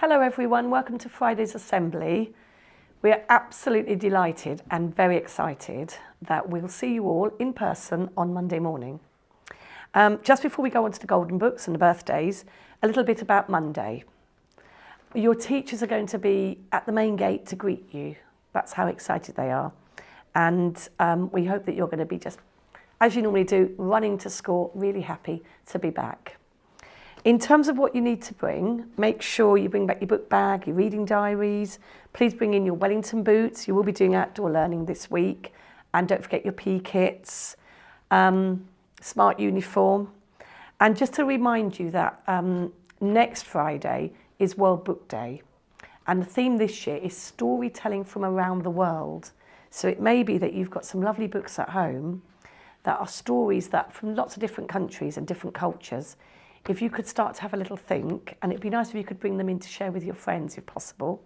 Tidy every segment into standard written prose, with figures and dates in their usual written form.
Hello everyone, welcome to Friday's Assembly. We are absolutely delighted and very excited that we'll see you all in person on Monday morning. Just before we go on to the Golden Books and the birthdays, a little bit about Monday. Your teachers are going to be at the main gate to greet you. That's how excited they are. And we hope that you're going to be just, as you normally do, running to school, really happy to be back. In terms of what you need to bring, make sure you bring back your book bag, your reading diaries. Please bring in your Wellington boots. You will be doing outdoor learning this week. And don't forget your PE kits, smart uniform. And just to remind you that next Friday is World Book Day. And the theme this year is storytelling from around the world. So it may be that you've got some lovely books at home that are stories that from lots of different countries and different cultures. If you could start to have a little think, and it'd be nice if you could bring them in to share with your friends if possible.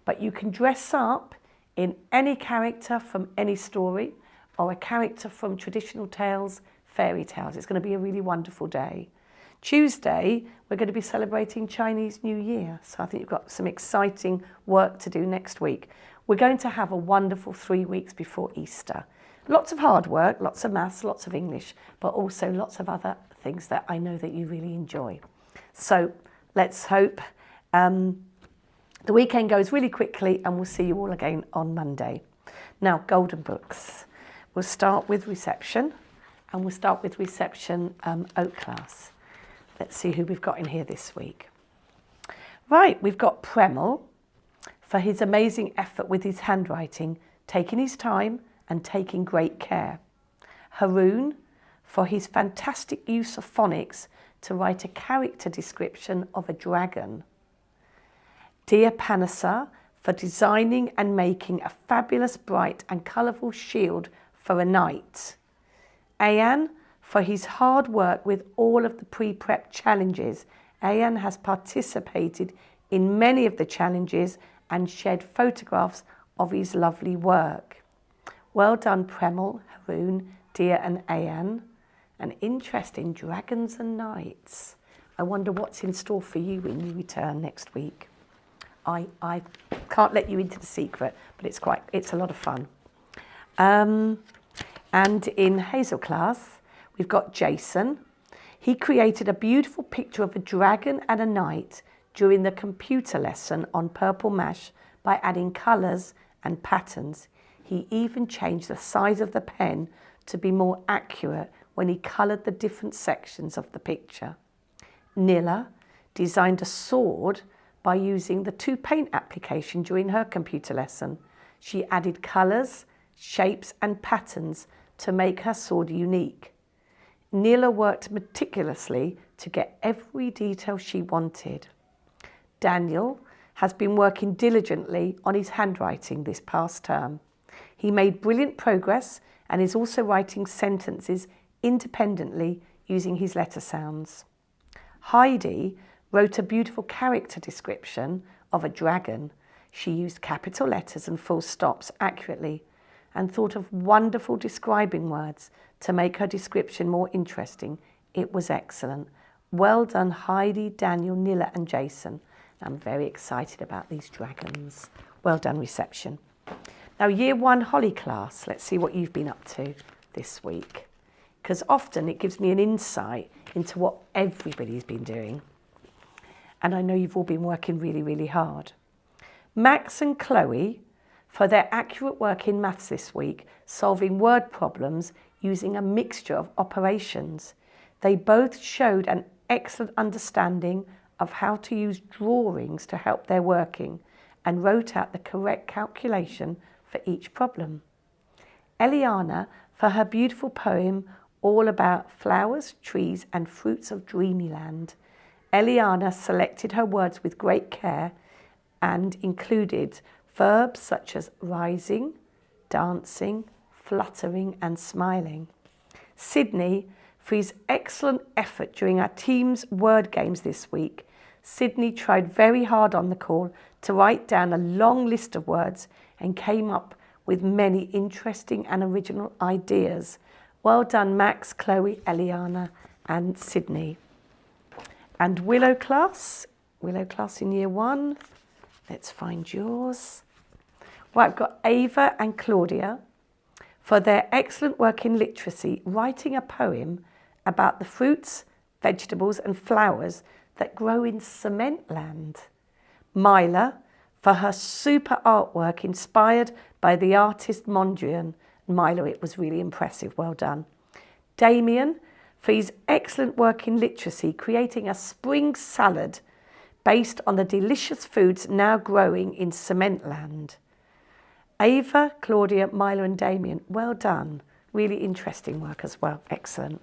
But you can dress up in any character from any story or a character from traditional tales, fairy tales. It's going to be a really wonderful day. Tuesday, we're going to be celebrating Chinese New Year. So I think you've got some exciting work to do next week. We're going to have a wonderful 3 weeks before Easter. Lots of hard work, lots of maths, lots of English, but also lots of other things that I know that you really enjoy. So let's hope the weekend goes really quickly and we'll see you all again on Monday. Now, Golden Books. We'll start with reception and we'll start with reception Oak class. Let's see who we've got in here this week. Right, we've got Premel for his amazing effort with his handwriting, taking his time and taking great care. Haroon for his fantastic use of phonics to write a character description of a dragon. Dear Panasa for designing and making a fabulous, bright and colourful shield for a knight. Ayan for his hard work with all of the pre-prep challenges. Ayan has participated in many of the challenges and shared photographs of his lovely work. Well done, Premel, Haroon, Dia and Ayan. An interest in dragons and knights. I wonder what's in store for you when you return next week. I can't let you into the secret, but it's a lot of fun. And in Hazel class, we've got Jason. He created a beautiful picture of a dragon and a knight during the computer lesson on Purple Mash by adding colours and patterns. He even changed the size of the pen to be more accurate when he coloured the different sections of the picture. Nilla designed a sword by using the 2Paint application during her computer lesson. She added colours, shapes and patterns to make her sword unique. Nilla worked meticulously to get every detail she wanted. Daniel has been working diligently on his handwriting this past term. He made brilliant progress and is also writing sentences independently using his letter sounds. Heidi wrote a beautiful character description of a dragon. She used capital letters and full stops accurately and thought of wonderful describing words to make her description more interesting. It was excellent. Well done, Heidi, Daniel, Nilla and Jason. I'm very excited about these dragons. Well done, reception. Now, Year 1 Holly class, let's see what you've been up to this week. Because often it gives me an insight into what everybody's been doing. And I know you've all been working really, really hard. Max and Chloe, for their accurate work in maths this week, solving word problems using a mixture of operations. They both showed an excellent understanding of how to use drawings to help their working and wrote out the correct calculation for each problem. Eliana, for her beautiful poem, all about flowers, trees and fruits of Dreamyland. Eliana selected her words with great care and included verbs such as rising, dancing, fluttering and smiling. Sydney, for his excellent effort during our team's word games this week. Sydney tried very hard on the call to write down a long list of words and came up with many interesting and original ideas. Well done, Max, Chloe, Eliana and Sydney. And Willow class, Willow class in year 1. Let's find yours. Right, I've got Ava and Claudia for their excellent work in literacy, writing a poem about the fruits, vegetables and flowers that grow in cement land. Myla for her super artwork inspired by the artist Mondrian. Myla, it was really impressive, well done. Damien for his excellent work in literacy, creating a spring salad based on the delicious foods now growing in cement land. Ava, Claudia, Myla and Damien, well done. Really interesting work as well, excellent.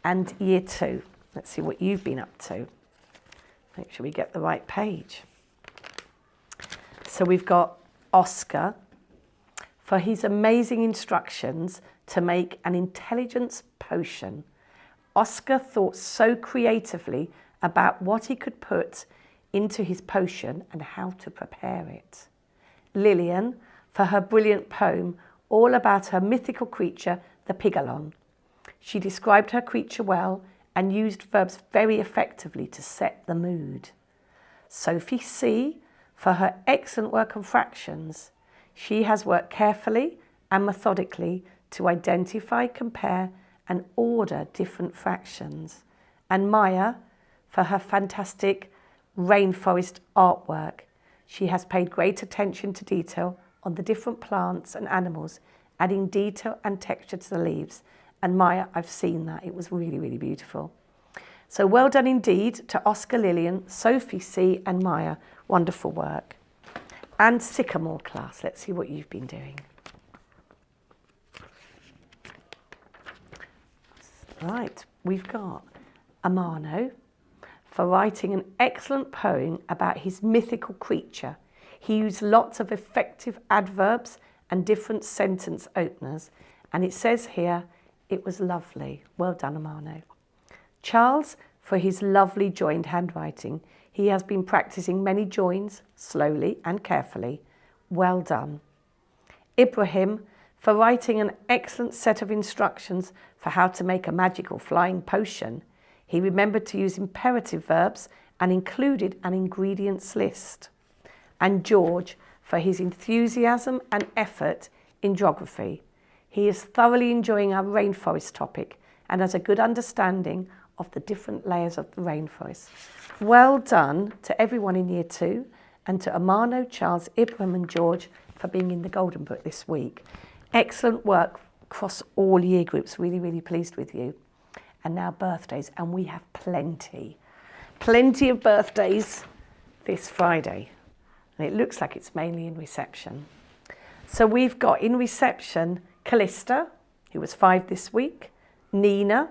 And year 2, let's see what you've been up to. Make sure we get the right page. So we've got Oscar for his amazing instructions to make an intelligence potion. Oscar thought so creatively about what he could put into his potion and how to prepare it. Lillian for her brilliant poem all about her mythical creature, the pigalon. She described her creature well and used verbs very effectively to set the mood. Sophie C for her excellent work on fractions. She has worked carefully and methodically to identify, compare and order different fractions. And Maya for her fantastic rainforest artwork. She has paid great attention to detail on the different plants and animals, adding detail and texture to the leaves. And Maya, I've seen that. It was really, really beautiful. So well done indeed to Oscar, Lillian, Sophie C and Maya. Wonderful work. And Sycamore class, let's see what you've been doing. Right, we've got Amano for writing an excellent poem about his mythical creature. He used lots of effective adverbs and different sentence openers. And it says here, it was lovely. Well done, Amano. Charles, for his lovely joined handwriting. He has been practicing many joins, slowly and carefully. Well done. Ibrahim, for writing an excellent set of instructions for how to make a magical flying potion. He remembered to use imperative verbs and included an ingredients list. And George, for his enthusiasm and effort in geography. He is thoroughly enjoying our rainforest topic and has a good understanding of the different layers of the rainforest. Well done to everyone in year 2 and to Amano, Charles, Ibrahim and George for being in the Golden Book this week. Excellent work across all year groups. Really, really pleased with you. And now birthdays, and we have plenty of birthdays this Friday. And it looks like it's mainly in reception. So we've got in reception Callista, who was 5 this week, Nina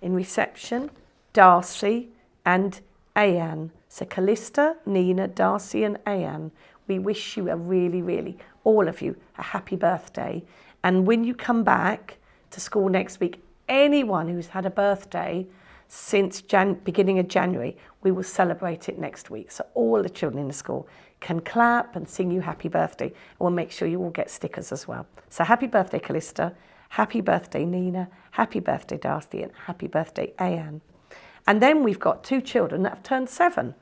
in reception, Darcy and Ayan. So Callista, Nina, Darcy and Ayan, we wish you a really, all of you, a happy birthday. And when you come back to school next week, anyone who's had a birthday since beginning of January, we will celebrate it next week. So all the children in the school can clap and sing you happy birthday. And we'll make sure you all get stickers as well. So happy birthday, Callista. Happy birthday, Nina. Happy birthday, Darcy. And happy birthday, Ayan. And then we've got 2 children that have turned 7.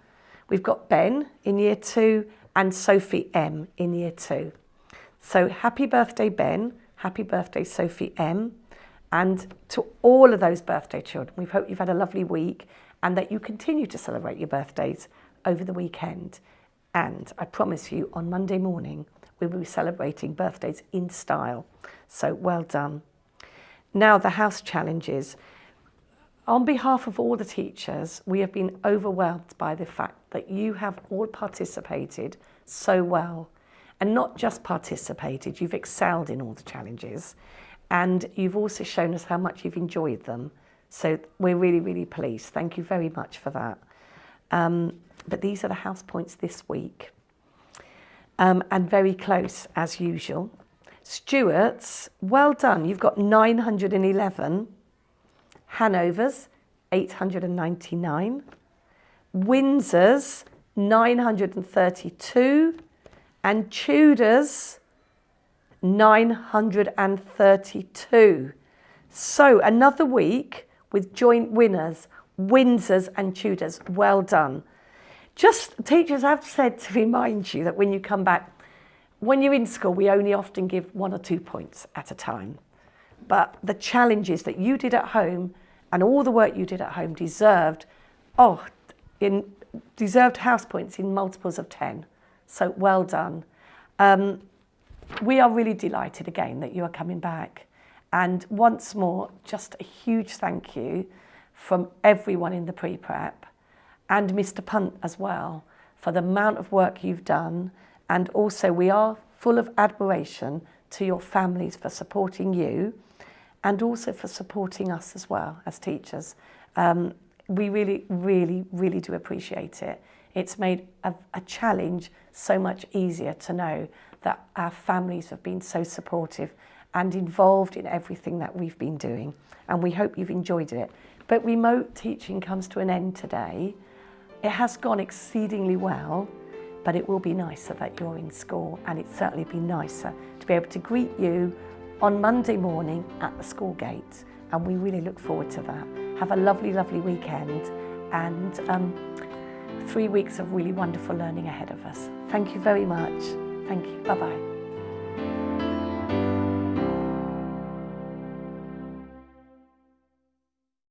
We've got Ben in year 2 and Sophie M in year 2. So happy birthday, Ben. Happy birthday, Sophie M. And to all of those birthday children, we hope you've had a lovely week and that you continue to celebrate your birthdays over the weekend. And I promise you, on Monday morning, we will be celebrating birthdays in style. So well done. Now the house challenges. On behalf of all the teachers, we have been overwhelmed by the fact that you have all participated so well. And not just participated, you've excelled in all the challenges. And you've also shown us how much you've enjoyed them. So we're really pleased. Thank you very much for that. But these are the house points this week. And very close as usual. Stewart's, well done. You've got 911. Hanover's, 899. Windsor's, 932. And Tudor's, 932. So another week with joint winners, Windsor's and Tudor's. Well done. Just teachers have said to remind you that when you come back, when you're in school, we only often give 1 or 2 points at a time. But the challenges that you did at home and all the work you did at home deserved house points in multiples of 10. So well done. We are really delighted again that you are coming back. And once more, just a huge thank you from everyone in the pre-prep and Mr. Punt as well for the amount of work you've done. And also we are full of admiration to your families for supporting you and also for supporting us as well as teachers. We really, really, really do appreciate it. It's made a challenge so much easier to know that our families have been so supportive and involved in everything that we've been doing. And we hope you've enjoyed it. But remote teaching comes to an end today. It has gone exceedingly well, but it will be nicer that you're in school, and it'd certainly be nicer to be able to greet you on Monday morning at the school gate. And we really look forward to that. Have a lovely, lovely weekend and 3 weeks of really wonderful learning ahead of us. Thank you very much. Thank you. Bye-bye.